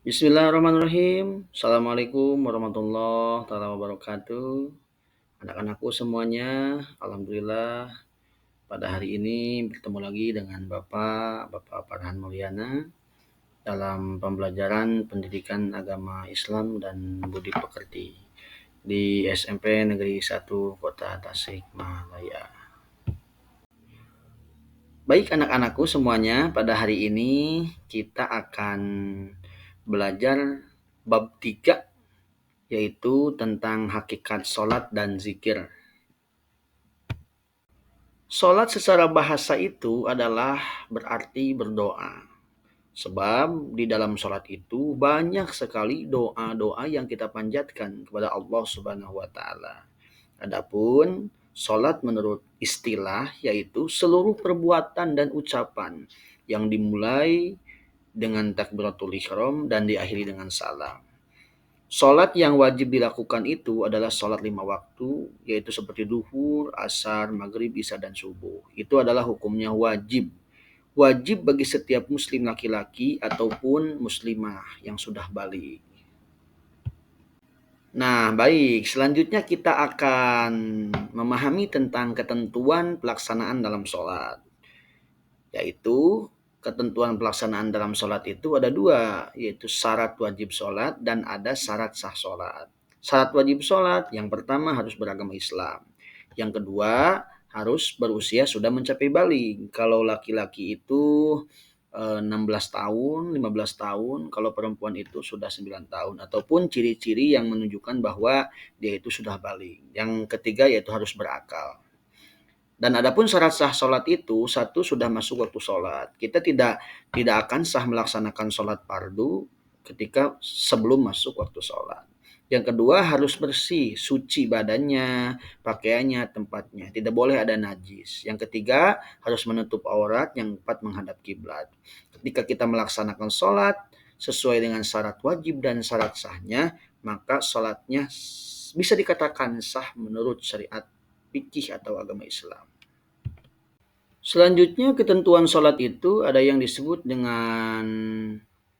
Bismillahirrahmanirrahim. Assalamualaikum warahmatullahi taala wabarakatuh. Anak-anakku semuanya, alhamdulillah pada hari ini bertemu lagi dengan Bapak Farhan Mulyana dalam pembelajaran pendidikan agama Islam dan budi pekerti di SMP Negeri 1 Kota Tasikmalaya. Baik anak-anakku semuanya, pada hari ini kita akan belajar bab 3, yaitu tentang hakikat sholat dan zikir. Sholat secara bahasa itu adalah berarti berdoa. Sebab di dalam sholat itu banyak sekali doa-doa yang kita panjatkan kepada Allah Subhanahu wa Ta'ala. Adapun sholat menurut istilah yaitu seluruh perbuatan dan ucapan yang dimulai dengan takbiratul ihram dan diakhiri dengan salam. Sholat yang wajib dilakukan itu adalah sholat 5 waktu, yaitu seperti duhur, asar, maghrib, isya, dan subuh. Itu adalah hukumnya wajib. Wajib bagi setiap muslim laki-laki ataupun muslimah yang sudah balik. Nah, baik. Selanjutnya kita akan memahami tentang ketentuan pelaksanaan dalam sholat. Yaitu ketentuan pelaksanaan dalam sholat itu ada dua, yaitu syarat wajib sholat dan ada syarat sah sholat. Syarat wajib sholat yang pertama harus beragama Islam. Yang kedua harus berusia sudah mencapai balik. Kalau laki-laki itu 16 tahun, 15 tahun, kalau perempuan itu sudah 9 tahun. Ataupun ciri-ciri yang menunjukkan bahwa dia itu sudah balik. Yang ketiga yaitu harus berakal. Dan adapun syarat sah sholat itu, satu sudah masuk waktu sholat. Kita tidak akan sah melaksanakan sholat fardu ketika sebelum masuk waktu sholat. Yang kedua harus bersih, suci badannya, pakaiannya, tempatnya. Tidak boleh ada najis. Yang ketiga harus menutup aurat. Yang keempat menghadap kiblat. Ketika kita melaksanakan sholat sesuai dengan syarat wajib dan syarat sahnya, maka sholatnya bisa dikatakan sah menurut syariat fikih atau agama Islam. Selanjutnya ketentuan sholat itu ada yang disebut dengan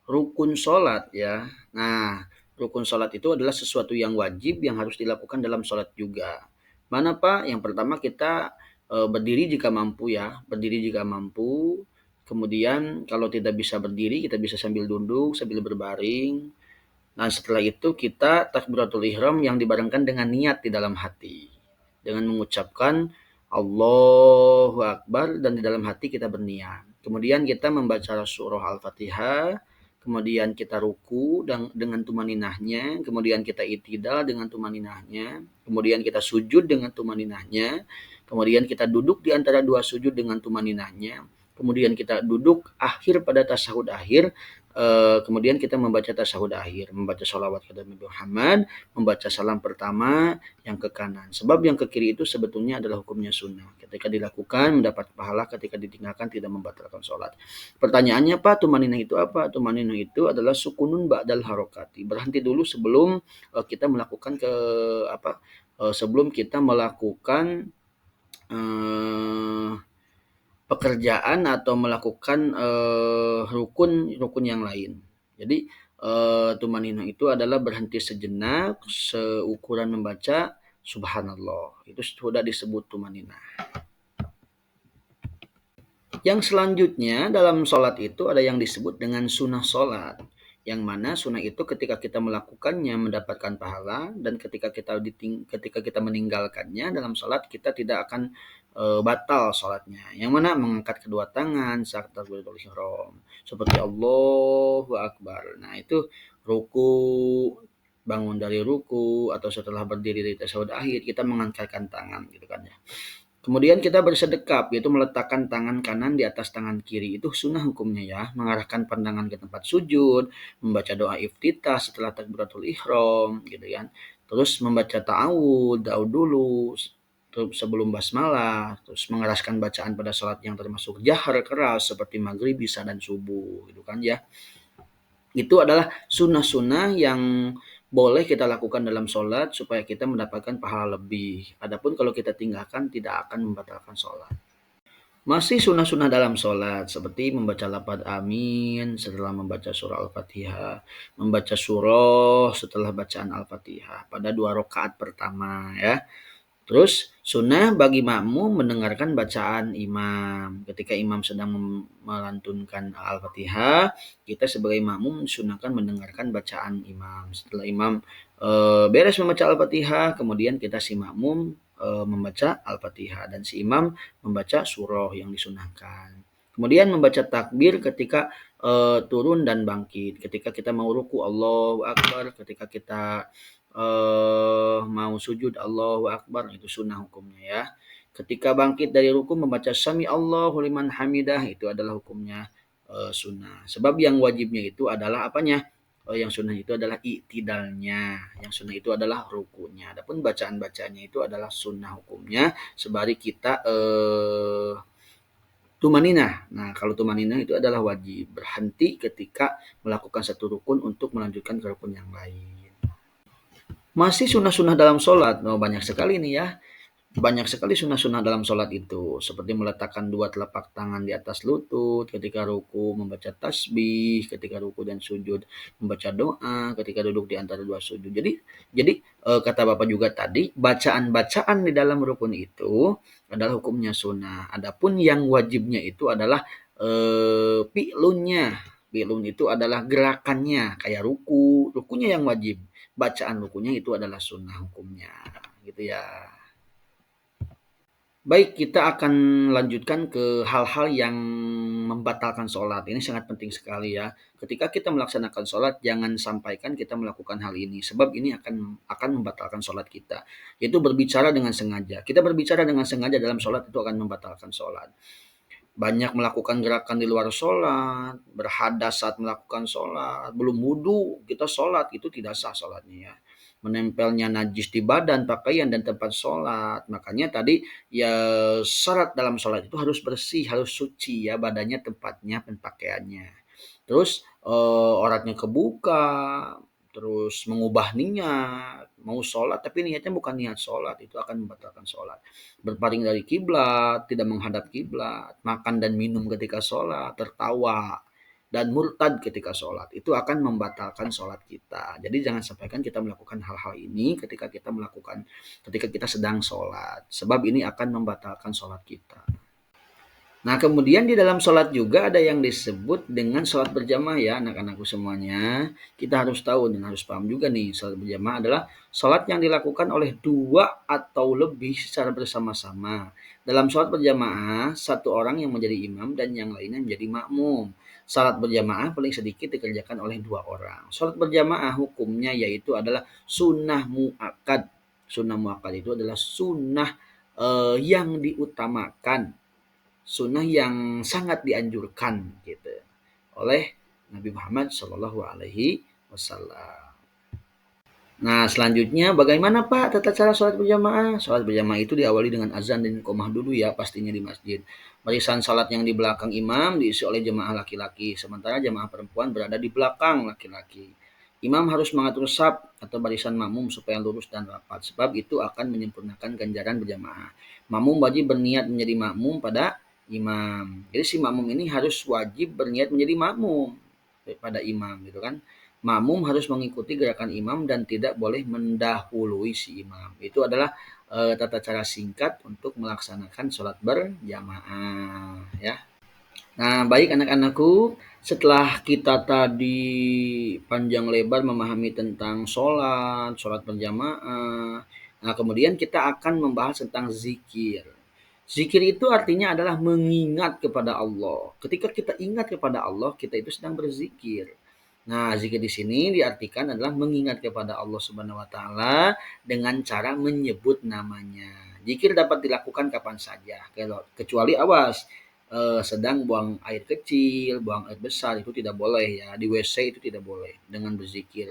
rukun sholat ya. Nah, rukun sholat itu adalah sesuatu yang wajib yang harus dilakukan dalam sholat juga. Mana Pak? Yang pertama kita berdiri jika mampu ya. Berdiri jika mampu. Kemudian kalau tidak bisa berdiri kita bisa sambil duduk, sambil berbaring. Nah setelah itu kita takbiratul ihram yang dibarengkan dengan niat di dalam hati. Dengan mengucapkan Allahu Akbar dan di dalam hati kita berniat. Kemudian kita membaca surah Al-Fatihah, kemudian kita ruku dengan tumaninahnya, kemudian kita itidal dengan tumaninahnya, kemudian kita sujud dengan tumaninahnya, kemudian kita duduk di antara dua sujud dengan tumaninahnya, kemudian kita duduk akhir pada tasyahud akhir. Kemudian kita membaca tasyahud akhir, membaca sholawat kepada Nabi Muhammad, membaca salam pertama yang ke kanan. Sebab yang ke kiri itu sebetulnya adalah hukumnya sunnah. Ketika dilakukan mendapat pahala, ketika ditinggalkan tidak membatalkan sholat. Pertanyaannya Pak, tumaninah itu apa? Tumaninah itu adalah sukunun ba'dal harokati. Berhenti dulu sebelum kita melakukan sebelum kita melakukan pekerjaan atau melakukan rukun yang lain. Jadi tumanina itu adalah berhenti sejenak seukuran membaca subhanallah. Itu sudah disebut tumanina. Yang selanjutnya dalam sholat itu ada yang disebut dengan sunnah sholat. Yang mana sunnah itu ketika kita melakukannya mendapatkan pahala, dan ketika kita meninggalkannya dalam sholat kita tidak akan batal sholatnya. Yang mana mengangkat kedua tangan saat takbiratul ihram seperti Allahu Akbar. Nah itu ruku, bangun dari ruku atau setelah berdiri dari tasyahud akhir kita mengangkatkan tangan gitu kan ya. Kemudian kita bersedekap, yaitu meletakkan tangan kanan di atas tangan kiri. Itu sunnah hukumnya ya. Mengarahkan pandangan ke tempat sujud, membaca doa iftitah setelah takbiratul ihram, gitu kan. Terus membaca ta'awud dulu, sebelum basmalah. Terus mengeraskan bacaan pada sholat yang termasuk jahar keras, seperti maghrib, isya, dan subuh, gitu kan ya. Itu adalah sunnah-sunnah yang boleh kita lakukan dalam sholat supaya kita mendapatkan pahala lebih. Adapun kalau kita tinggalkan tidak akan membatalkan sholat. Masih sunnah-sunnah dalam sholat seperti membaca lafaz amin setelah membaca surah Al-Fatihah, membaca surah setelah bacaan Al-Fatihah pada 2 rakaat pertama ya. Terus sunnah bagi makmum mendengarkan bacaan imam. Ketika imam sedang melantunkan Al-Fatihah, kita sebagai makmum disunahkan mendengarkan bacaan imam. Setelah imam beres membaca Al-Fatihah, kemudian kita si makmum membaca Al-Fatihah dan si imam membaca surah yang disunahkan. Kemudian membaca takbir ketika turun dan bangkit. Ketika kita mau ruku Allahu Akbar, ketika kita mau sujud Allahu Akbar, itu sunnah hukumnya ya. Ketika bangkit dari ruku membaca sami Allahu liman hamidah, itu adalah hukumnya sunnah. Sebab yang wajibnya itu adalah apanya? Yang sunnah itu adalah iktidalnya, yang sunnah itu adalah rukunya. Adapun bacaan-bacaannya itu adalah sunnah hukumnya sebari kita tumaninah. Nah, kalau tumaninah itu adalah wajib berhenti ketika melakukan satu rukun untuk melanjutkan ke rukun yang lain. Masih sunnah-sunnah dalam sholat, oh, banyak sekali nih ya. Banyak sekali sunnah-sunnah dalam sholat itu, seperti meletakkan dua telapak tangan di atas lutut, ketika ruku membaca tasbih, ketika ruku dan sujud membaca doa, ketika duduk di antara dua sujud. Jadi kata Bapak juga tadi, bacaan-bacaan di dalam rukun itu adalah hukumnya sunnah. Adapun yang wajibnya itu adalah fi'lunnya. Fi'lun itu adalah gerakannya, kayak rukunya yang wajib. Bacaan rukunya itu adalah sunnah hukumnya, gitu ya. Baik, kita akan lanjutkan ke hal-hal yang membatalkan sholat. Ini sangat penting sekali ya. Ketika kita melaksanakan sholat, jangan sampaikan kita melakukan hal ini. Sebab ini akan membatalkan sholat kita. Yaitu berbicara dengan sengaja. Kita berbicara dengan sengaja dalam sholat itu akan membatalkan sholat. Banyak melakukan gerakan di luar sholat, berhadas saat melakukan sholat, belum wudhu, kita sholat, itu tidak sah sholatnya ya. Menempelnya najis di badan, pakaian, dan tempat sholat. Makanya tadi ya syarat dalam sholat itu harus bersih, harus suci ya badannya, tempatnya, dan pakaiannya. Terus auratnya kebuka, terus mengubah niat, mau sholat tapi niatnya bukan niat sholat, itu akan membatalkan sholat. Berpaling dari kiblat, tidak menghadap kiblat, makan dan minum ketika sholat, tertawa, dan murtad ketika sholat, itu akan membatalkan sholat kita. Jadi jangan sampaikan kita melakukan hal-hal ini ketika kita sedang sholat, sebab ini akan membatalkan sholat kita. Nah, kemudian di dalam sholat juga ada yang disebut dengan sholat berjamaah ya anak-anakku semuanya. Kita harus tahu dan harus paham juga nih, sholat berjamaah adalah sholat yang dilakukan oleh dua atau lebih secara bersama-sama. Dalam sholat berjamaah, satu orang yang menjadi imam dan yang lainnya menjadi makmum. Sholat berjamaah paling sedikit dikerjakan oleh dua orang. Sholat berjamaah hukumnya yaitu adalah sunnah muakkad. Sunnah muakkad itu adalah sunnah yang diutamakan, sunnah yang sangat dianjurkan gitu oleh Nabi Muhammad Shallallahu Alaihi Wasallam. Nah, selanjutnya bagaimana Pak tata cara sholat berjamaah? Sholat berjamaah itu diawali dengan azan dan iqamah dulu ya, pastinya di masjid. Barisan salat yang di belakang imam diisi oleh jemaah laki-laki, sementara jemaah perempuan berada di belakang laki-laki. Imam harus mengatur saf atau barisan makmum supaya lurus dan rapat, sebab itu akan menyempurnakan ganjaran berjamaah. Makmum wajib berniat menjadi makmum pada imam. Jadi si makmum ini harus wajib berniat menjadi makmum pada imam gitu kan. Makmum harus mengikuti gerakan imam dan tidak boleh mendahului si imam. Itu adalah tata cara singkat untuk melaksanakan sholat berjamaah ya. Nah, baik anak-anakku, setelah kita tadi panjang lebar memahami tentang sholat berjamaah, nah kemudian kita akan membahas tentang zikir. Zikir itu artinya adalah mengingat kepada Allah. Ketika kita ingat kepada Allah, kita itu sedang berzikir. Nah, zikir di sini diartikan adalah mengingat kepada Allah Subhanahu wa taala dengan cara menyebut namanya. Zikir dapat dilakukan kapan saja, kecuali awas, sedang buang air kecil, buang air besar itu tidak boleh ya. Di WC itu tidak boleh dengan berzikir.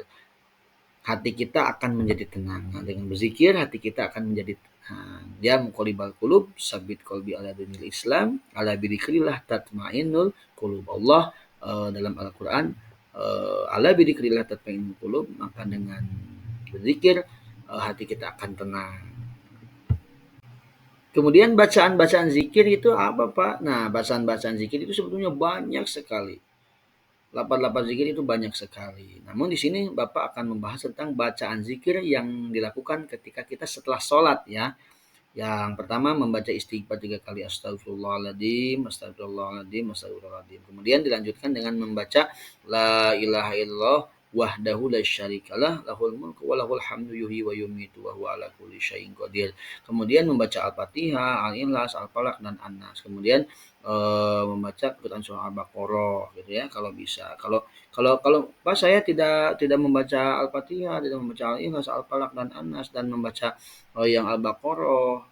Hati kita akan menjadi tenang. Nah, dengan berzikir hati kita akan menjadi tenang. Dia muqallibal qulub, sabit qalbi ala dinil Islam, ala bidzikrillah tatmainnul qulub. Allah dalam Al-Qur'an ala bidzikrillah tatmainnul qulub, maka dengan berzikir hati kita akan tenang. Kemudian bacaan-bacaan zikir itu apa, Pak? Nah, bacaan-bacaan zikir itu sebetulnya banyak sekali. Lapan-lapan zikir itu banyak sekali. Namun di sini Bapak akan membahas tentang bacaan zikir yang dilakukan ketika kita setelah sholat ya. Yang pertama membaca istighfar 3 kali astagfirullahaladzim, astagfirullahaladzim, astagfirullahaladzim. Kemudian dilanjutkan dengan membaca la ilaha illallah wahdahu la syarikalah lahul mulku wa lahul hamdu yuhyi wa yumiitu wa huwa ala kulli syai'in qadir. Kemudian membaca Al-Fatihah, Al-Ikhlas, Al-Falaq dan An-Nas. Kemudian membaca Quran surah Al-Baqarah gitu ya kalau bisa. Kalau kalau kalau Pak saya tidak membaca Al-Fatihah, tidak membaca Al-Ikhlas, Al-Falaq dan An-Nas dan membaca yang Al-Baqarah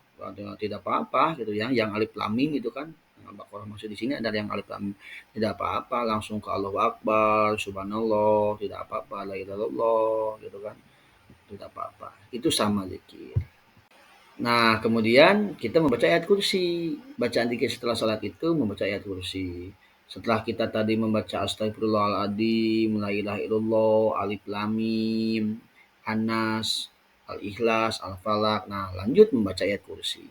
tidak apa-apa gitu ya, yang Alif Lam Mim itu kan, yang Al-Baqarah maksud di sini ada yang Alif Lam Mim, tidak apa-apa langsung ke Allahu Akbar, Subhanallah, tidak apa-apa, la ilaha illallah gitu kan, tidak apa-apa. Itu sama zikir. Nah, kemudian kita membaca ayat kursi. Bacaan zikir setelah salat itu membaca ayat kursi. Setelah kita tadi membaca astagfirullahaladzim, la ilaha illallah, alif lam mim, An-Nas, Al-Ikhlas, Al-Falaq. Nah, lanjut membaca ayat kursi.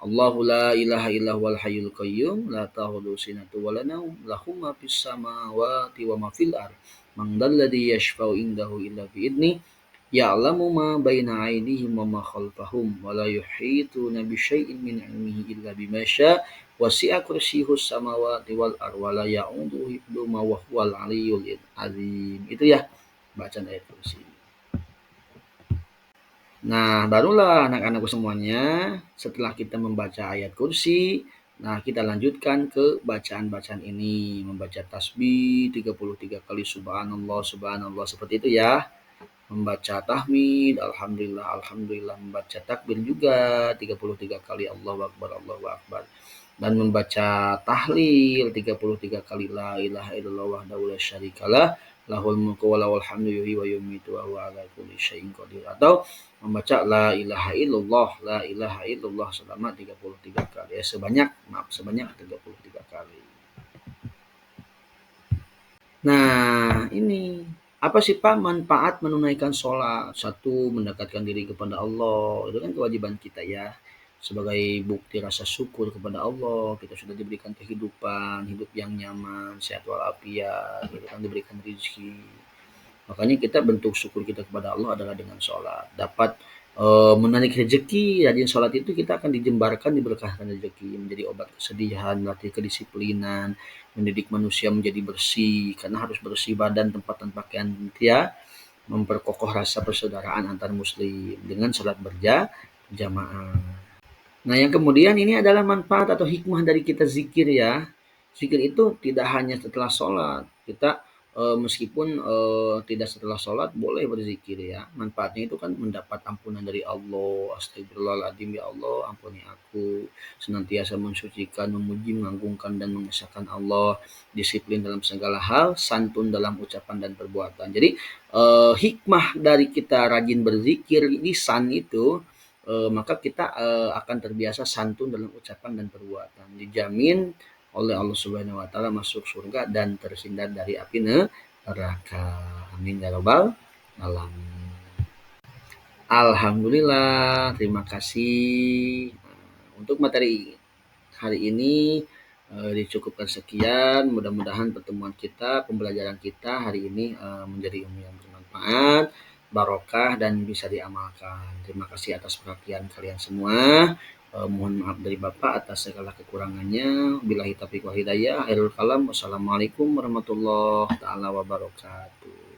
Allahu la ilaha illa huwal hayyul qayyum la ta'khudhuhu sinatun wa la naum lahu ma fis samawati wa ma fil ardh man dzalladzi yashfa'u indahu illa bi idzni ya'lamu ma baina aydihim wa ma khalfahum wa la yuhituna bi syai'in min 'ilmihi illa bima syaa' wasi'a kursiyyuhus samawati wal ardh wa la ya'uduhu hifdzuhuma wa huwal 'aliyyul 'azim. Itu ya bacaan ayat kursi. Nah, barulah anak-anakku semuanya, setelah kita membaca ayat kursi, nah kita lanjutkan ke bacaan-bacaan ini, membaca tasbih 33 kali subhanallah subhanallah seperti itu ya. Membaca tahmid, alhamdulillah, alhamdulillah, membaca takbir juga 33 kali Allahu Akbar, Allahu Akbar. Dan membaca tahlil 33 kali la ilaha illallah wahdahu la syarikalah lahul mulku wa lahul hamdu yuhyi wa yumiitu wa huwa ala kulli syai'in qadir. Atau membaca la ilaha illallah selama 33 kali. Ya, sebanyak 33 kali. Nah, ini apa sih Pak manfaat menunaikan sholat? Satu, mendekatkan diri kepada Allah. Itu kan kewajiban kita ya. Sebagai bukti rasa syukur kepada Allah, kita sudah diberikan kehidupan, hidup yang nyaman, sehat walafiat, gitu kan, diberikan rezeki. Makanya kita bentuk syukur kita kepada Allah adalah dengan sholat. Dapat menarik rezeki, rajin sholat itu kita akan dijembarkan, diberkahkan rezeki, menjadi obat kesedihan, melatih kedisiplinan, mendidik manusia menjadi bersih, karena harus bersih badan, tempat dan pakaian ya, memperkokoh rasa persaudaraan antar muslim dengan sholat berjamaah. Nah, yang kemudian ini adalah manfaat atau hikmah dari kita zikir ya. Zikir itu tidak hanya setelah sholat. Kita meskipun tidak setelah sholat boleh berzikir ya. Manfaatnya itu kan mendapat ampunan dari Allah. Astagfirullahaladzim ya Allah, ampuni aku. Senantiasa mensucikan, memuji, mengagungkan dan mengesahkan Allah. Disiplin dalam segala hal, santun dalam ucapan dan perbuatan. Jadi hikmah dari kita rajin berzikir lisan itu maka kita akan terbiasa santun dalam ucapan dan perbuatan. Dijamin oleh Allah Subhanahu wa taala masuk surga dan terhindar dari api neraka. Amin ya rabbal alamin. Alhamdulillah, terima kasih. Untuk materi hari ini dicukupkan sekian. Mudah-mudahan pertemuan kita, pembelajaran kita hari ini menjadi ilmu yang bermanfaat, barokah dan bisa diamalkan. Terima kasih atas perhatian kalian semua. Mohon maaf dari Bapak atas segala kekurangannya. Billahi taufiq wal hidayah. Akhirul kalam. Wassalamualaikum warahmatullahi taala wabarakatuh.